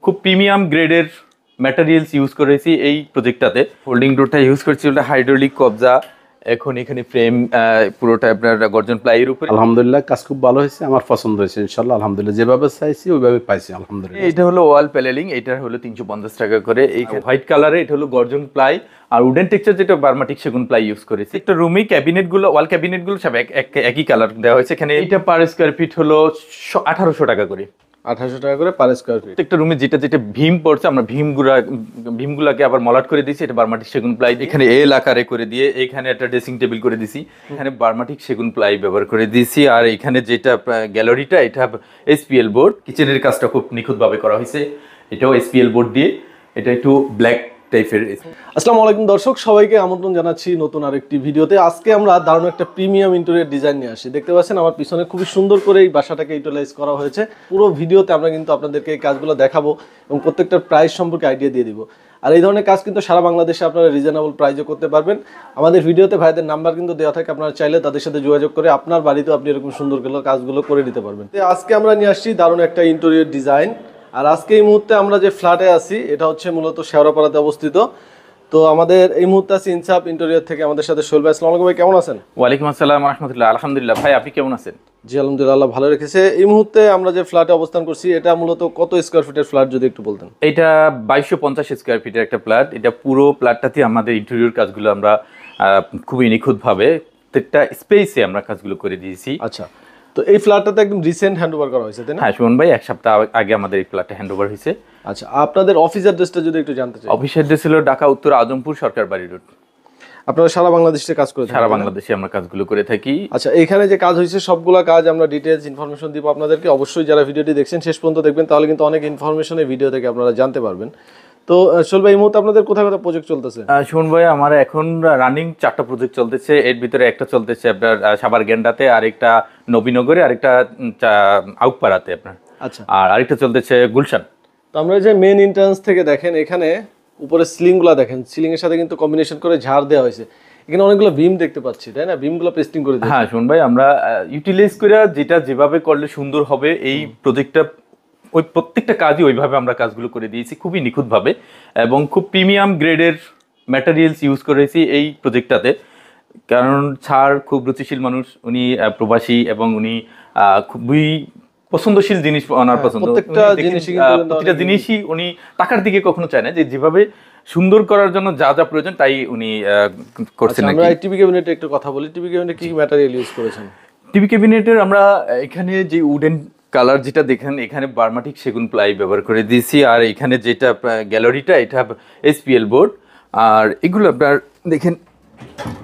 খুব প্রিমিয়াম গ্রেডের materials use করেছি এই প্রজেক্টটাতে। ফোল্ডিং ডোরটা ইউজ করছি ওটা হাইড্রোলিক কবজা। এখন এখানে ফ্রেম পুরোটা আপনার গর্জন প্লাইয়ের উপরে। আলহামদুলিল্লাহ কাজ খুব ভালো হয়েছে, আমার পছন্দ হয়েছে ইনশাআল্লাহ। আলহামদুলিল্লাহ যেভাবে চাইছি ওইভাবে পাইছি আলহামদুলিল্লাহ। এটা হলো ওয়াল প্যানেলিং, এটা হলো 350 টাকা করে। এই হোয়াইট কালারে এটা হলো গর্জন প্লাই আর উডেন টেক্সচার যেটা বার্মাটিক সেগুন প্লাই ইউজ করেছি। একটা রুমে ক্যাবিনেট গুলো ওয়াল ক্যাবিনেট গুলো সব একই কালার দেওয়া হয়েছে। এখানে এটা পার স্কোয়ার ফিট হলো 1800 টাকা করে। 1800 টাকা করে পার স্কয়ার ফিট। একটা রুমে যেটা যেটা ভীম পড়ছে আমরা ভীমগুলাকে আবার মলাট করে দিয়েছি। এটা বার্মাটিক সেগুন প্লাই এখানে এল আকারে করে দিয়ে এখানে একটা ড্রেসিং টেবিল করে দিয়েছি। এখানে বার্মাটিক সেগুন প্লাই ব্যবহার করে দিয়েছি। আর এখানে যেটা গ্যালারিটা এটা এসপিএল বোর্ড। কিচেনের কাজটা খুব নিখুঁতভাবে করা হয়েছে, এটাও এসপিএল বোর্ড দিয়ে। এটা একটু ব্ল্যাক টাইপের। আসসালামু আলাইকুম দর্শক, সবাইকে আমন্ত্রণ জানাচ্ছি নতুন আরেকটি ভিডিওতে। আজকে আমরা দারুণ একটা প্রিমিয়াম ইন্টেরিয়র ডিজাইন নিয়ে আসি। দেখতে পাচ্ছেন আমার পিছনে খুবই সুন্দর করে এই বাসাটাকে ইউটিলাইজ করা হয়েছে। পুরো ভিডিওতে আমরা কিন্তু আপনাদেরকে এই কাজগুলো দেখাবো এবং প্রত্যেকটা প্রাইস সম্পর্কে আইডিয়া দিয়ে দিব। আর এই ধরনের কাজ কিন্তু সারা বাংলাদেশে আপনারা রিজনেবল প্রাইসে করতে পারবেন। আমাদের ভিডিওতে ভাইদের নাম্বার কিন্তু দেওয়া থাকে, আপনারা চাইলে তাদের সাথে যোগাযোগ করে আপনার বাড়িতেও আপনি এরকম সুন্দর করে কাজগুলো করে নিতে পারবেন। আজকে আমরা নিয়ে আসছি দারুণ একটা ইন্টেরিয়র ডিজাইন। আর আজকে এই মুহূর্তে আমরা যে ফ্ল্যাটে আছি এটা হচ্ছে মূলত শেওড়াপাড়াতে অবস্থিত। তো আমাদের এই মুহূর্তে আছে ইনসাফ ইন্টেরিয়র থেকে আমাদের সাথে সোহেল ভাই। আসসালামু আলাইকুম ভাই, কেমন আছেন? ওয়ালাইকুম আসসালাম রাহমাতুল্লাহ। আলহামদুলিল্লাহ ভাই, আপনি কেমন আছেন? জি আলহামদুলিল্লাহ, ভালো রেখেছে। এই মুহূর্তে আমরা যে ফ্ল্যাটে অবস্থান করছি এটা মূলত কত স্কয়ার ফিটের ফ্ল্যাট যদি একটু বলতেন? এটা 2250 স্কয়ার ফিটের একটা ফ্ল্যাট। এটা পুরো ফ্ল্যাটটাতে আমাদের ইন্টেরিয়র কাজগুলো আমরা খুবই নিখুঁতভাবে প্রত্যেকটা স্পেসে আমরা কাজগুলো করে দিয়েছি। আচ্ছা, তো এই ফ্ল্যাটটাতে একদম রিসেন্ট হ্যান্ডওভার করা হয়েছে তাই না? হ্যাঁ সুমন ভাই, এক সপ্তাহ আগে আমাদের এই ফ্ল্যাটটা হ্যান্ডওভার হয়েছে। আচ্ছা, আপনাদের অফিস অ্যাড্রেসটা যদি একটু জানতে চাই। অফিস অ্যাড্রেস ছিল ঢাকা উত্তর আজমপুর সরকার বাড়ি রোড। আপনারা সারা বাংলাদেশে কাজ করে থাকেন? সারা বাংলাদেশে আমরা কাজগুলো করে থাকি। আচ্ছা, এখানে যে কাজ হয়েছে সবগুলা কাজ আমরা ডিটেইলস ইনফরমেশন দিব আপনাদেরকে। অবশ্যই যারা ভিডিওটি দেখছেন শেষ পর্যন্ত দেখবেন, তাহলে কিন্তু অনেক ইনফরমেশন এই ভিডিও থেকে আপনারা জানতে পারবেন। তো সোহেল ভাই, এই মুহূর্তে আপনাদের কোথায় কোথায় প্রজেক্ট চলতেছে? সুমন ভাই, আমার এখন রানিং 4টা প্রজেক্ট চলতেছে। এর ভিতরে একটা চলতেছে আপনার সাভার গেন্ডাতে, আরেকটা নবীনগরে, আরেকটা আউকপাড়াতে আপনার। আচ্ছা, আর আরেকটা চলতেছে গুলশান। তো আমরা যে মেন এন্ট্রান্স থেকে দেখেন, এখানে উপরে সিলিংগুলো দেখেন, সিলিং এর সাথে কিন্তু কম্বিনেশন করে ঝাড় দেওয়া হয়েছে। এখানে অনেকগুলো বিম দেখতে পাচ্ছি তাই না? বিমগুলো পেস্টিং করে দিয়েছে। হ্যাঁ সুমন ভাই, আমরা ইউটিলাইজ করে যেটা যেভাবে করলে সুন্দর হবে এই প্রজেক্টটা, ওই প্রত্যেকটা কাজই ওইভাবে আমরা কাজগুলো করে দিয়েছি খুবই নিখুঁতভাবে এবং খুব প্রিমিয়াম গ্রেডের ম্যাটেরিয়ালস ইউজ করেছি এই প্রজেক্টটাতে। কারণ স্যার খুব রুচিশীল মানুষ, উনি প্রবাসী এবং উনি খুবই পছন্দশীল জিনিস ওনার পছন্দ। প্রত্যেকটা জিনিসই উনি টাকার দিকে কখনো চায় না, যে যেভাবে সুন্দর করার জন্য যা যা প্রয়োজন তাই উনি করছেন। আমরা টিভি ক্যাবিনেটে একটু কথা বলি। টিভি ক্যাবিনেটে কি ম্যাটেরিয়াল ইউজ করেছেন? টিভি ক্যাবিনেটের আমরা এখানে যে উডেন কালার যেটা দেখেন, এখানে বার্মাটিক সেগুন প্লাই ব্যবহার করে দিয়েছি। আর এখানে যেটা গ্যালারিটা এটা এসপিএল বোর্ড। আর এগুলো আপনার দেখেন,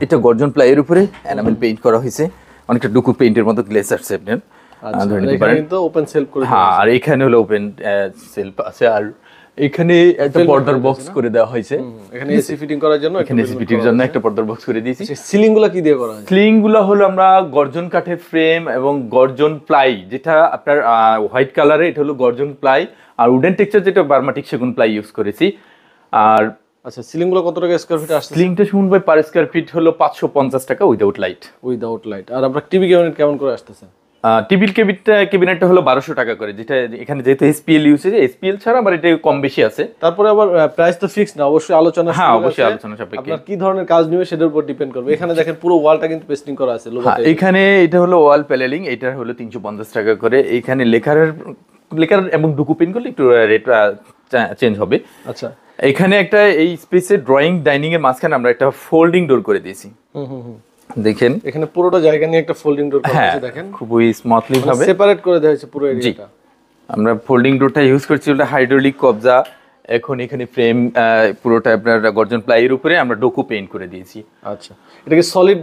এটা গর্জন প্লাইয়ের উপরে এনামেল পেইন্ট করা হয়েছে, অনেকটা ডুকু পেইন্টের মতো গ্লেস আসছে আপনার। ওপেন সেলফ করে, হ্যাঁ, আর এখানে হলো ওপেন সেলফ আছে। আর এখানে একটা পর্দার বক্স করে দেওয়া হয়েছে। এখানে এসি ফিটিং করার জন্য, এখানে এসি ফিটিং এর জন্য একটা পর্দার বক্স করে দিয়েছি। সিলিং গুলো কি দিয়ে করা হয়েছে? সিলিং গুলো হলো আমরা গর্জন কাঠের ফ্রেম এবং গর্জন প্লাই, যেটা আপনার হোয়াইট কালারে, এটা হলো গর্জন প্লাই আর উডেন টেক্সচার যেটা বার্মাটিক সেগুন প্লাই ইউজ করেছি। আর আচ্ছা, সিলিং গুলো কত টাকা স্কয়ার ফিট আসছে? সিলিংটা শুনুন ভাই, পার স্কয়ার ফিট হলো 550 টাকা উইদাউট লাইট। Without light. আর আপনার টিভি ক্যাবিনেট কেমন করে আসতেছে? টিভি ক্যাবিনেটটা হলো 1200 টাকা করে, যেটা এখানে যেহেতু এসপিএল ইউজ হয়েছে, এসপিএল ছাড়া আবার এটা কম বেশি আছে। তারপরে আবার প্রাইস তো ফিক্সড না, অবশ্যই আলোচনা। হ্যাঁ অবশ্যই আলোচনা সাপেক্ষে। আপনার কি ধরনের কাজ নিবে সেটার উপর ডিপেন্ড করবে। এখানে দেখেন পুরো ওয়ালটা কিন্তু পেস্টিং করা আছে। এখানে এটা হলো ওয়াল প্যানেলিং, এটা হলো 350 টাকা করে। এখানে লেখার এবং ডুকু পেইন্ট করলে একটু রেট চেঞ্জ হবে। আচ্ছা, এখানে একটা এই স্পেসে ড্রয়িং ডাইনিং এর মাঝখানে আমরা একটা ফোল্ডিং ডোর করে দিয়েছি। দেখেন এখানে পুরোটা জায়গা নিয়ে একটা ফোল্ডিং ডোর করা আছে। দেখেন খুবই স্মুথলি ভাবে সেপারেট করে দেওয়া হয়েছে পুরো এরিয়াটা। আমরা ফোল্ডিং ডোরটা ইউজ করছি ওটা হাইড্রোলিক কবজা। এখন এখানে ফ্রেম পুরোটা আপনার গর্জন প্লাইয়ের উপরে আমরা ডোকু পেইন্ট করে দিয়েছি। আচ্ছা, এটা কি সলিড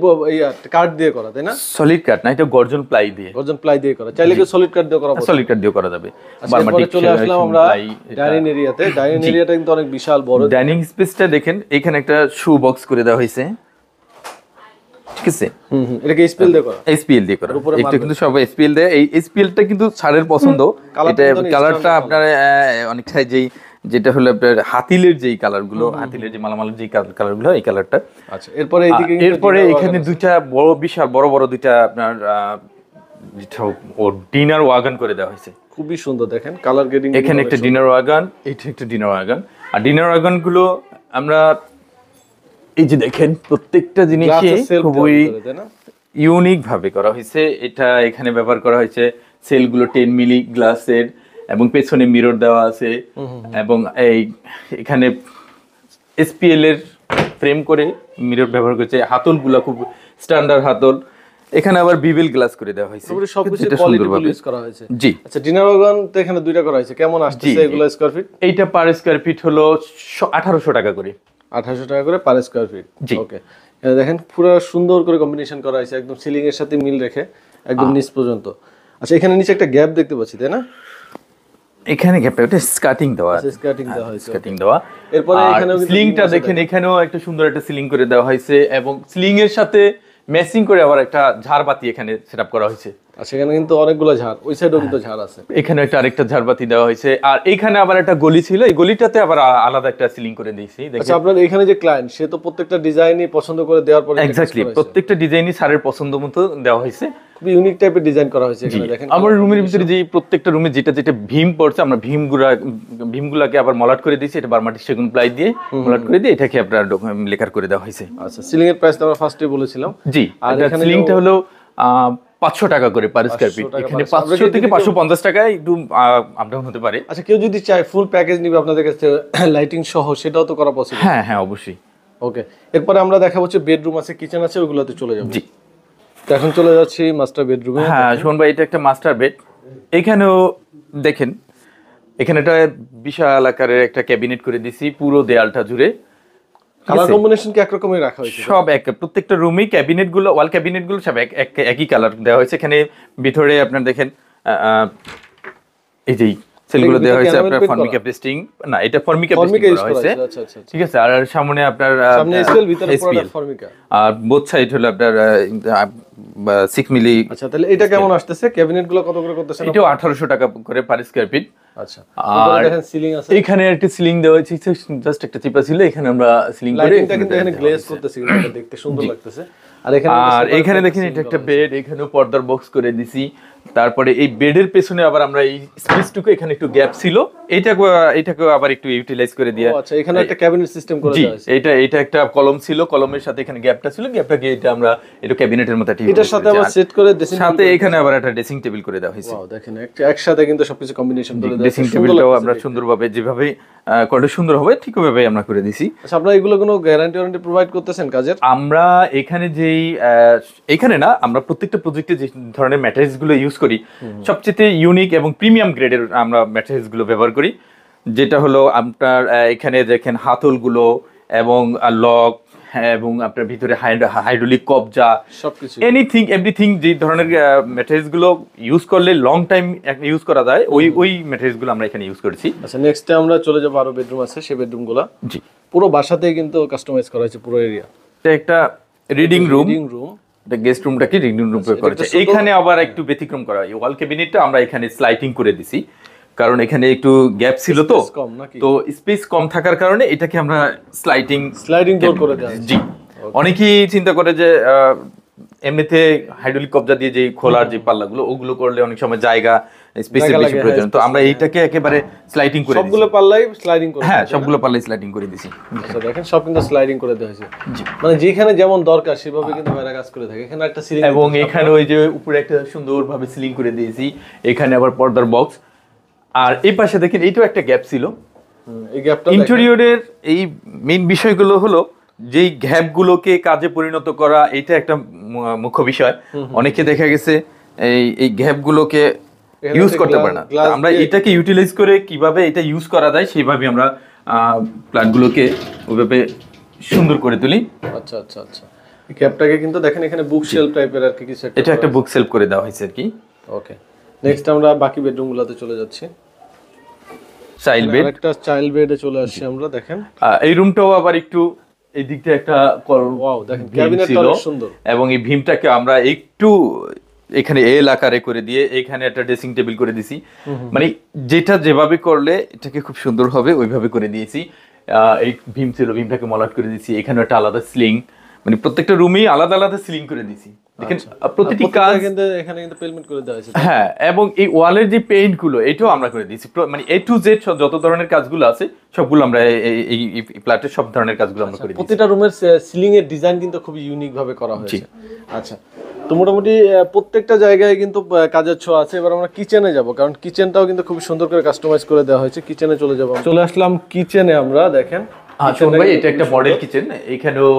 কাঠ দিয়ে করা তাই না? সলিড কাঠ না, এটা গর্জন প্লাই দিয়ে। গর্জন প্লাই দিয়ে করা, চাইলে কি সলিড কাঠ দিয়ে করা? সলিড কাঠ দিয়ে করা যাবে। বারমাটিক চলে আসলাম আমরা ডাইনিং এরিয়াতে। ডাইনিং এরিয়াটা কিন্তু অনেক বিশাল বড়। ডাইনিং স্পেসটা দেখেন, এখানে একটা শু বক্স করে দেওয়া হয়েছে। ঠিক আছে, এটা কি এসপিএল দিয়ে করা? এসপিএল দিয়ে করা। এটা কিন্তু সব এসপিএল দেয়। এই এসপিএলটা কিন্তু ছাড়ের পছন্দ। এটা কালারটা আপনার অনেকটাই যেটা হলো আপনার হাতিলের যেই কালারগুলো, হাতিলের যে মালামালের যে কালারগুলো, এই কালারটা। আচ্ছা, এরপরে এইদিকে এরপরে এখানে দুইটা বড় বিশাল বড় বড় দুইটা আপনার ও ডিনার ওয়াগন করে দেওয়া হয়েছে। খুবই সুন্দর, দেখেন কালার গ্রেডিং। এখানে একটা ডিনার ওয়াগন, এটা একটা ডিনার ওয়াগন। আর ডিনার ওয়াগন গুলো আমরা এই যে দেখেন প্রত্যেকটা জিনিসই খুবই ইউনিক ভাবে করা হয়েছে। এটা এখানে ব্যবহার করা হয়েছে সেলগুলো 10 মিলি গ্লাসের, এবং পেছনে মিরর দেওয়া আছে, এবং এই এখানে এসপিএল এর ফ্রেম করে মিরর ব্যবহার করেছে। হাতলগুলো খুব স্ট্যান্ডার্ড হাতল। এখানে আবার বিবেল গ্লাস করে দেওয়া হয়েছে, সবকিছু কোয়ালিটিফুল ইউজ করা হয়েছে। জি। আচ্ছা, ডিনার ওয়াগন তো এখানে দুইটা করা হয়েছে, কেমন আসছে এগুলো স্কয়ার ফিট? এইটা পার স্কয়ার ফিট হলো 1800 টাকা করে। 1800 টাকা করে পার স্কয়ার ফিট। জি। ওকে, দেখেন পুরো সুন্দর করে কম্বিনেশন করা হয়েছে, একদম সিলিং এর সাথে মিল রেখে একদম নিচ পর্যন্ত। আচ্ছা, এখানে নিচে একটা গ্যাপ দেখতে পাচ্ছি, তাই না? এখানে গ্যাপটা ওটা স্কার্টিং দেওয়া, স্কার্টিং দেওয়া হয়েছে। স্কার্টিং দেওয়া। এরপরে এখানেও সিলিংটা দেখেন, এখানেও একটা সুন্দর একটা সিলিং করে দেওয়া হয়েছে, এবং সিলিং এর সাথে ম্যাচিং করে আবার একটা ঝাড়বাতি এখানে সেটআপ করা হয়েছে। আচ্ছা, এখানে কিন্তু অনেকগুলো ঝাড়, ওই সাইডেও কিন্তু ঝাড় আছে। এখানে একটা আরেকটা ঝাড়বাতি দেওয়া হয়েছে। আর এখানে আবার একটা গলি ছিল, এই গলিটাতে আবার আলাদা একটা সিলিং করে দিয়েছি। আচ্ছা, আপনার এখানে যে ক্লায়েন্ট, সে তো প্রত্যেকটা ডিজাইনই পছন্দ করে দেওয়ার পরে এক্স্যাক্টলি প্রত্যেকটা ডিজাইনই স্যারের পছন্দ মতো দেওয়া হয়েছে। খুবই ইউনিক টাইপের ডিজাইন করা হয়েছে এখানে দেখেন। আমার রুমের ভিতরে যে প্রত্যেকটা রুমে যেটা যেটা ভীম পড়ছে, আমরা ভীমগুলাকে আবার মলাট করে দিয়েছি। এটা বার্মাটি সেগুন প্লাই দিয়ে মলাট করে দিয়ে এটাকে আপনার লেকার করে দেওয়া হয়েছে। আচ্ছা, সিলিং এর প্রাইস তো আমরা ফার্স্টে বলেছিলাম। জি, আর এখানে সিলিংটা হলো 500 টাকা করে পার স্কয়ার ফিট। এখানে 500 থেকে 550 টাকা একটু আপ ডাউন হতে পারে। আচ্ছা, কেউ যদি চায় ফুল প্যাকেজ নিবে আপনাদের কাছে লাইটিং সহ, সেটাও তো করা পসিবল? হ্যাঁ হ্যাঁ, অবশ্যই। ওকে, এরপরে আমরা দেখাবো হচ্ছে বেডরুম আছে, কিচেন আছে, ওইগুলোতে চলে যাবো। জি, তো এখন চলে যাচ্ছি মাস্টার বেডরুমে। হ্যাঁ শোন ভাই, এটা একটা মাস্টার বেড। এখানেও দেখেন, এখানে একটা বিশাল আকারের একটা ক্যাবিনেট করে দিছি পুরো দেয়ালটা জুড়ে। কালার কম্বিনেশন কি একরকমই রাখা হয়েছে? সব এক, প্রত্যেকটা রুমেই ক্যাবিনেট গুলো, ওয়াল ক্যাবিনেট গুলো সব একই কালার দেওয়া হয়েছে। এখানে ভিতরে আপনার দেখেন এই যে সেলগুলো দেওয়া হয়েছে আপনার ফর্মিকা পেস্টিং, না এটা ফর্মিকা পেস্টিং করা হয়েছে। আচ্ছা আচ্ছা, ঠিক আছে। আর সামনে আপনার সামনে এসপিএল, ভিতরে পুরোটা ফর্মিকা, আর বোথ সাইড হলো আপনার 6 মিলি। আচ্ছা, তাহলে এটা কেমন আসতেছে? ক্যাবিনেট গুলো কত করে করতেছেন? এটাও 1800 টাকা করে পার স্কয়ার ফিট। আচ্ছা, আর দেখেন সিলিং আছে, এখানে একটা সিলিং দেওয়া হয়েছে, জাস্ট একটা চিপা ছিল, এখানে আমরা সিলিং করে লাইটিংটা কিন্তু এখানে গ্লেজ করতেছি, এটা দেখতে সুন্দর লাগতেছে। আর এখানে দেখেন এটা একটা বেড, এখানেও পর্দার বক্স করে দিছি। তারপরে এই বেডের পেছনে আবার আমরা এই স্পেসটুকু, এখানে একটু গ্যাপ ছিল, এটাকে আবার একটু ইউটিলাইজ করে দিয়ে। আচ্ছা, এখানে একটা ক্যাবিনেট সিস্টেম করে দেওয়া হয়েছে। এটা একটা কলম ছিল, কলমের সাথে এখানে গ্যাপটা ছিল, গ্যাপটাকে এটা আমরা একটু ক্যাবিনেটের মতো একটা এটার সাথে আবার সেট করে ড্রেসিং সাথে এখানে আবার একটা ড্রেসিং টেবিল করে দেওয়া হয়েছে। ওয়াও, দেখেন একসাথে কিন্তু সবকিছু কম্বিনেশন করে দেওয়া ড্রেসিং টেবিলটাও আমরা সুন্দরভাবে যেভাবে করলে সুন্দর হবে ঠিক ওইভাবে আমরা করে দিছি। আচ্ছা, আপনারা এগুলো কোনো গ্যারান্টি ওয়ারেন্টি প্রোভাইড করতেছেন কাজের? আমরা এখানে যেই এখানে না, আমরা প্রত্যেকটা প্রজেক্টে যে ধরনের ম্যাটেরিয়ালস গুলো ইউজ করি সবচেয়ে ইউনিক এবং প্রিমিয়াম গ্রেডের আমরা ম্যাটেরিয়ালস গুলো ব্যবহার করি। যেটা হলো আপনার এখানে দেখেন হাতলগুলো এবং লক, এবং আপনার ভিতরে হাইড্রোলিক কবজা, সবকিছু এনিথিং এভরিথিং যে ধরনের ম্যাটেরিয়ালস গুলো ইউজ করলে লং টাইম ইউজ করা যায়, ওই ম্যাটেরিয়ালস গুলো আমরা এখানে ইউজ করেছি। আচ্ছা, নেক্সটে আমরা চলে যাবো, আরো বেডরুম আছে, সেই বেডরুমগুলো জি পুরো বাসাতেই কিন্তু কাস্টমাইজ করা হয়েছে পুরো এরিয়া। এটা একটা রিডিং রুম, রুম, এটা গেস্ট রুমটাকে রিডিং রুম করেছে। এখানে আবার একটু ব্যতিক্রম করা হয়, ওয়াল ক্যাবিনেটটা আমরা এখানে স্লাইডিং করে দিছি, কারণ এখানে একটু গ্যাপ ছিল, তো স্পেস কম থাকার কারণে এটাকে আমরা স্লাইডিং ডোর করে দেওয়া। জি, অনেকেই চিন্তা করে যে এমনিতে হাইড্রোলিক কবজা দিয়ে যে খোলার যে পাল্লাগুলো, ওগুলো করলে অনেক সময় জায়গা স্পেসের বেশি প্রয়োজন, তো আমরা এইটাকে একেবারে স্লাইডিং করে দিয়েছি। সবগুলো পাল্লাই স্লাইডিং করে, হ্যাঁ সবগুলো পাল্লাই স্লাইডিং করে দিয়েছি। আচ্ছা, দেখেন সব কিন্তু স্লাইডিং করে দেওয়া হয়েছে, মানে যেখানে যেমন দরকার সেভাবে কিন্তু ভাইরা কাজ করে থাকে। এখানে একটা সিলিং, এবং এখানে ওই যে উপরে একটা সুন্দরভাবে সিলিং করে দিয়েছি, এখানে আবার পর্দার বক্স। আর এই পাশে দেখেন এইটাও একটা গ্যাপ ছিল, এই গ্যাপটা ইন্টেরিয়রের এই মেইন বিষয়গুলো হলো যেই গ্যাপগুলোকে কাজে পরিণত করা, এটা একটা মুখ্য বিষয়। অনেকে দেখা গেছে এই গ্যাপগুলোকে ইউজ করতে পারে না, আমরা এটাকে ইউটিলাইজ করে কিভাবে এটা ইউজ করা যায় সেইভাবে আমরা প্ল্যানগুলোকে ওইভাবে সুন্দর করে তুলি। আচ্ছা আচ্ছা আচ্ছা, এই গ্যাপটাকে কিন্তু দেখেন এখানে বুক শেলফ টাইপের আর কি কিছু একটা, এটা একটা বুক শেলফ করে দেওয়া হয়েছে আর কি। ওকে, নেক্সট আমরা বাকি বেডরুমগুলোতে চলে যাচ্ছি। চাইল্ড বেড, একটা চাইল্ড বেডে চলে আসছি আমরা। দেখেন এই রুমটাও আবার একটু এই দিকটা একটা ওয়াও, দেখেন ক্যাবিনেটটা অনেক সুন্দর, এবং এই ভীমটাকে আমরা একটু এখানে এল আকারে করে দিয়ে এখানে একটা ড্রেসিং টেবিল করে দিয়েছি, মানে যেটা যেভাবে করলে এটাকে খুব সুন্দর হবে ওইভাবে করে দিয়েছি। এই ভীম ছিল, ভীমটাকে মলাট করে দিয়েছি। এখানে একটা আলাদা সিলিং, মানে প্রত্যেকটা রুমেই আলাদা আলাদা সিলিং করে দিয়েছি, দেখেন প্রতিটি কাজ কিন্তু এখানে কিন্তু পেলমেন্ট করে দেওয়া হয়েছে। হ্যাঁ, এবং এই ওয়ালের যে পেইন্ট গুলো এটাও আমরা করে দিয়েছি, মানে A to Z যত ধরনের কাজগুলো আছে সবগুলো আমরা এই ফ্ল্যাটের সব ধরনের কাজগুলো আমরা করে দিয়েছি। প্রতিটা রুমের সিলিং এর ডিজাইন কিন্তু খুব ইউনিক ভাবে করা হয়েছে। আচ্ছা, তো মোটামুটি প্রত্যেকটা জায়গায় কিন্তু কাজের ছোঁয়া আছে। এবার আমরা কিচেনে যাব, কারণ কিচেনটাও কিন্তু খুব সুন্দর করে কাস্টমাইজ করে দেওয়া হয়েছে। কিচেনে চলে যাব, চলে আসলাম কিচেনে। আমরা দেখেন শোন ভাই, এটা একটা মডেল কিচেন। এখানেও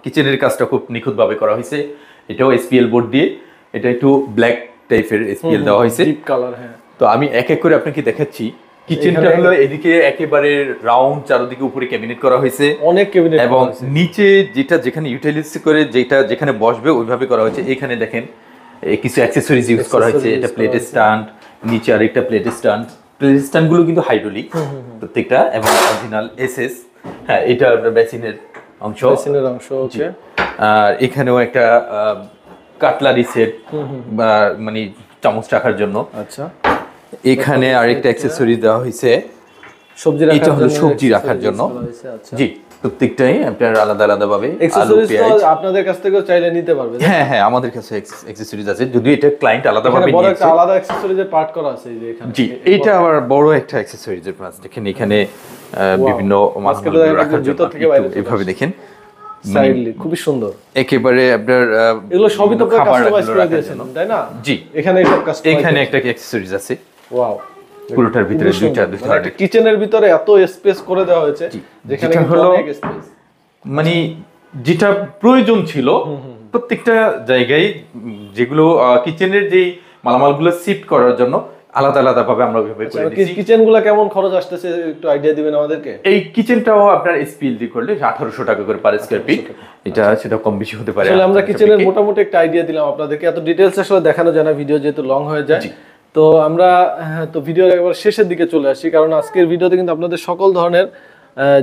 কিচেনের কাজটা খুব নিখুঁত ভাবে করা হয়েছে। এটাও এসপিএল বোর্ড দিয়ে, এটা একটু ব্ল্যাক টাইপের এসপিএল দেওয়া হয়েছে, ডিপ কালার। হ্যাঁ, তো আমি এক এক করে আপনাকে দেখাচ্ছি। কিচেনটা হলো এদিকে একেবারে রাউন্ড, চারদিকে উপরে ক্যাবিনেট করা হয়েছে, অনেক ক্যাবিনেট, এবং নিচে যেটা যেখানে ইউটিলিটিস করে যেটা যেখানে বসবে ওইভাবে করা হয়েছে। এখানে দেখেন কিছু অ্যাকসেসরিজ ইউজ করা হয়েছে। এটা প্লেট স্ট্যান্ড, নিচে আরেকটা প্লেট স্ট্যান্ড। প্লেট স্ট্যান্ড গুলো কিন্তু হাইড্রোলিক প্রত্যেকটা, এবং অরিজিনাল এসএস। হ্যাঁ, এটা আপনার বেসিনের অংশ। ওকে। আর এখানেও একটা কাটলারি সেট, মানে চামচ রাখার জন্য। আচ্ছা, এখানে আরেকটা অ্যাকসেসরি দেওয়া হয়েছে, সবজি রাখার এটা হলো জন্য, সবজি রাখার জন্য। আচ্ছা, জি, প্রত্যেকটাই আপনার আলাদা আলাদা ভাবে। অ্যাকসেসরিজ তো আপনাদের কাছ থেকেও চাইলে নিতে পারবে। হ্যাঁ হ্যাঁ, আমাদের কাছে অ্যাকসেসরিজ আছে, যদিও এটা ক্লায়েন্ট আলাদা ভাবে এখানে বড় নিয়েছে। একটা আলাদা অ্যাকসেসরিজের পার্ট করা আছে এই যে এখানে। জি, এটা আবার বড় একটা অ্যাকসেসরিজের প্লাস। দেখেন এখানে বিভিন্ন মাছগুলো রাখার জন্য এভাবে দেখেন, সাইডলি খুবই সুন্দর। একেবারে আপনার এগুলো সবই তো কাস্টমাইজ করে দিয়েছেন, তাই না? জি, এখানে সব কাস্টমাইজ। এখানে একটা অ্যাকসেসরিজ আছে। ওয়াও, পুরোটার ভিতরে দুইটা একটা কিচেনের ভিতরে এত স্পেস করে দেওয়া হয়েছে, যেখানে হলো অনেক স্পেস, মানে যেটা প্রয়োজন ছিল প্রত্যেকটা জায়গায়, যেগুলো কিচেনের যেই মালামালগুলো শিফট করার জন্য আলাদা আলাদা ভাবে আমরা ওইভাবে করে দিয়েছি। কিচেনগুলো কেমন খরচ আসতেছে একটু আইডিয়া দিবেন আমাদেরকে? এই কিচেনটাও আপনার এসপিএল দিয়ে করলে 1800 টাকা করে পার স্কয়ার ফিট। এটা সেটা কম বেশি হতে পারে। আসলে আমরা কিচেনের মোটামুটি একটা আইডিয়া দিলাম আপনাদেরকে, এত ডিটেইলস আসলে দেখানো যায় না, ভিডিও যেহেতু লং হয়ে যায়। তো আমরা তো ভিডিওর একবার শেষের দিকে চলে আসি, কারণ আজকের ভিডিওতে কিন্তু আপনাদের সকল ধরনের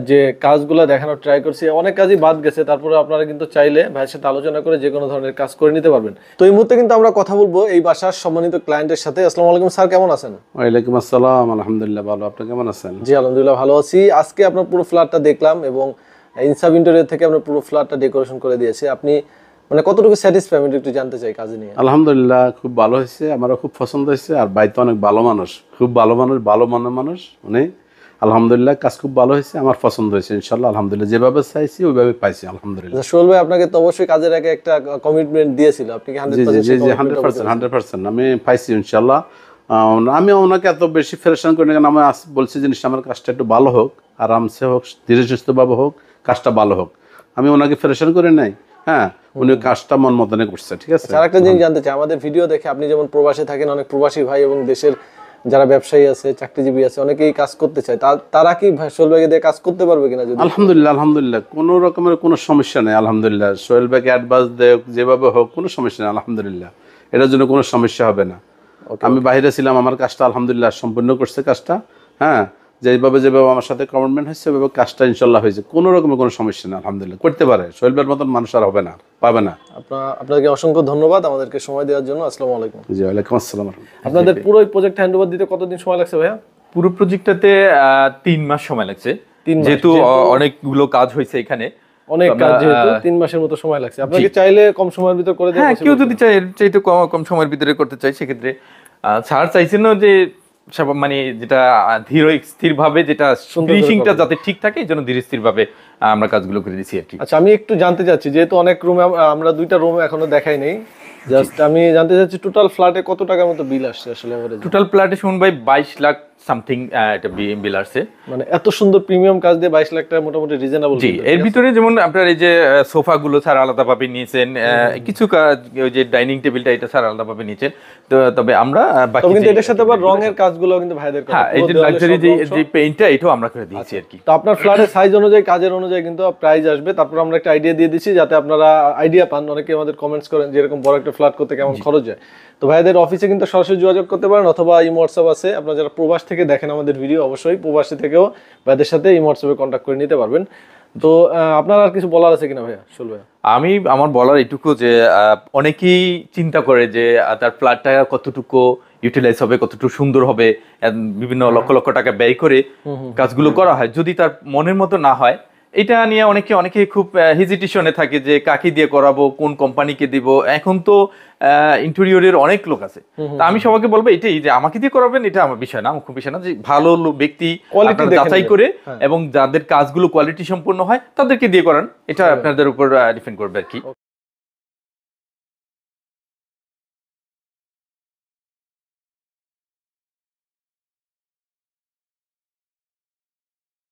যে কাজগুলো দেখানোর ট্রাই করছি। অনেক কাজই বাদ গেছে, তারপরে আপনারা কিন্তু চাইলে ভাইয়ের সাথে আলোচনা করে যে কোনো ধরনের কাজ করে নিতে পারবেন। তো এই মুহূর্তে কিন্তু আমরা কথা বলবো এই বাসার সম্মানিত ক্লায়েন্টের সাথে। আসসালামু আলাইকুম স্যার, কেমন আছেন? ওয়ালাইকুম আসসালাম, আলহামদুলিল্লাহ ভালো। আপনি কেমন আছেন? জি আলহামদুলিল্লাহ ভালো আছি। আজকে আপনার পুরো ফ্ল্যাটটা দেখলাম এবং ইনসাব ইন্টেরিয়র থেকে আপনার পুরো ফ্ল্যাটটা ডেকোরেশন করে দিয়েছে। আপনি মানে কতটুকু স্যাটিসফাই আমি একটু জানতে চাই কাজ নিয়ে। আলহামদুলিল্লাহ খুব ভালো হয়েছে, আমারও খুব পছন্দ হয়েছে। আর ভাই তো অনেক ভালো মানুষ, খুব ভালো মানুষ, ভালো মনের মানুষ উনি। আলহামদুলিল্লাহ কাজ খুব ভালো হয়েছে, আমার পছন্দ হয়েছে ইনশাল্লাহ। আলহামদুলিল্লাহ যেভাবে চাইছি ওইভাবে পাইছি আলহামদুলিল্লাহ। সোহেল ভাই আপনাকে তো অবশ্যই কাজের আগে একটা কমিটমেন্ট দিয়েছিল, আপনি কি 100% আমি পাইছি ইনশাল্লাহ। আমি ওনাকে এত বেশি ফেরেশান করি না, কারণ আমি বলছি জিনিসটা আমার কাজটা একটু ভালো হোক, আরামসে হোক, ধীরে সুস্থভাবে হোক, কাজটা ভালো হোক। আমি ওনাকে ফেরেশান করে নাই। হ্যাঁ, উনি কাজটা মন মতনে করছে, ঠিক আছে। আর একটা জিনিস জানতে চাই, আমাদের ভিডিও দেখে আপনি যেমন প্রবাসে থাকেন, অনেক প্রবাসী ভাই এবং দেশের যারা ব্যবসায়ী আছে, চাকরিজীবী আছে, অনেকেই কাজ করতে চায়, তারা কি সোহেল ভাইকে দিয়ে কাজ করতে পারবে কিনা? যদি আলহামদুলিল্লাহ কোনো রকমের কোনো সমস্যা নেই আলহামদুলিল্লাহ। সোহেল ভাইকে অ্যাডভান্স দেয় যেভাবে হোক, কোনো সমস্যা নেই আলহামদুলিল্লাহ। এটার জন্য কোনো সমস্যা হবে না। আমি বাইরে ছিলাম, আমার কাজটা আলহামদুলিল্লাহ সম্পূর্ণ করছে কাজটা। হ্যাঁ, যেভাবে আমার সাথে কমিটমেন্ট হয়েছে ওইভাবে কাজটা ইনশাল্লাহ হয়েছে, কোনো রকমের কোনো সমস্যা নেই আলহামদুলিল্লাহ। করতে পারে, সোহেল ভাইয়ের মতন মানুষ আর হবে না, পাবে না। আপনাদেরকে অসংখ্য ধন্যবাদ আমাদেরকে সময় দেওয়ার জন্য। আসসালামু আলাইকুম। জি ওয়ালাইকুম আসসালাম। আপনাদের পুরো প্রজেক্ট হ্যান্ডওভার দিতে কতদিন সময় লাগছে ভাইয়া? পুরো প্রজেক্টটাতে 3 মাস সময় লাগছে, যেহেতু অনেকগুলো কাজ হয়েছে এখানে। অনেক কাজ, যেহেতু 3 মাসের মতো সময় লাগছে। আপনাকে চাইলে কম সময়ের ভিতর করে দেন? হ্যাঁ, কেউ যদি চাইতে কম সময়ের ভিতরে করতে চাই, সেক্ষেত্রে স্যার চাইছেন যে সব মানে যেটা ধীর স্থির ভাবে, যেটা ফিনিশিংটা যাতে ঠিক থাকে, এই জন্য ধীর স্থির ভাবে আমরা কাজগুলো করে দিচ্ছি আর কি। আচ্ছা, আমি একটু জানতে চাচ্ছি, যেহেতু অনেক রুমে আমরা 2টা রুম এখনো দেখাই নেই, জাস্ট আমি জানতে চাচ্ছি টোটাল ফ্ল্যাটে কত টাকার মতো বিল আসছে আসলে এভারেজ? টোটাল ফ্ল্যাটে শুনুন ভাই 22 লাখ সামথিং এটা বিল আসছে। মানে এত সুন্দর প্রিমিয়াম কাজ দিয়ে 22 লাখ টাকা মোটামুটি রিজনেবল। জি, এর ভিতরে যেমন আপনার এই যে সোফা গুলো স্যার আলাদাভাবে নিয়েছেন, কিছু কাজ ওই যে ডাইনিং টেবিলটা এটা স্যার আলাদাভাবে নিয়েছেন। তো তবে আমরা বাকি কিন্তু এটার সাথে আবার রঙের কাজগুলো কিন্তু ভাইদের করা। হ্যাঁ, এই যে লাক্সারি যে পেইন্টটা এটাও আমরা করে দিয়েছি আর কি। তো আপনার ফ্ল্যাটের সাইজ অনুযায়ী, কাজের অনুযায়ী কিন্তু প্রাইস আসবে। তারপর আমরা একটা আইডিয়া দিয়ে দিচ্ছি যাতে আপনারা আইডিয়া পান। অনেকে আমাদের কমেন্টস করেন যে এরকম বড় একটা ফ্ল্যাট করতে কেমন খরচ যায়। তো ভাইদের অফিসে কিন্তু সরাসরি যোগাযোগ করতে পারেন, অথবা ইমো হোয়াটসঅ্যাপ আছে। আপনারা যারা প্রবাস থেকে দেখেন আমাদের ভিডিও, অবশ্যই প্রবাসী থেকেও ভাইদের সাথে ইমো হোয়াটসঅ্যাপে কন্ট্যাক্ট করে নিতে পারবেন। তো আপনার আর কিছু বলার আছে কিনা ভাইয়া সোহেল ভাইয়া? আমার বলার এটুকু যে অনেকেই চিন্তা করে যে তার ফ্ল্যাটটা কতটুকু ইউটিলাইজ হবে, কতটুকু সুন্দর হবে, বিভিন্ন লক্ষ লক্ষ টাকা ব্যয় করে কাজগুলো করা হয়। যদি তার মনের মতো না হয়, এটা নিয়ে অনেকে খুব হেজিটেশনে থাকে যে কাকে দিয়ে করাবো, কোন কোম্পানিকে দিব। এখন তো ইন্টেরিয়রের অনেক লোক আছে, তা আমি সবাইকে বলবো এটাই যে আমাকে দিয়ে করাবেন এটা আমার বিষয় না, আমার খুব বিষয় না, যে ভালো ব্যক্তি Quality আপনারা দেখে যাচাই নেবেন। করে হ্যাঁ। এবং যাদের কাজগুলো কোয়ালিটি সম্পূর্ণ হয় তাদেরকে দিয়ে করান, এটা আপনাদের উপর ডিপেন্ড করবে আর কি।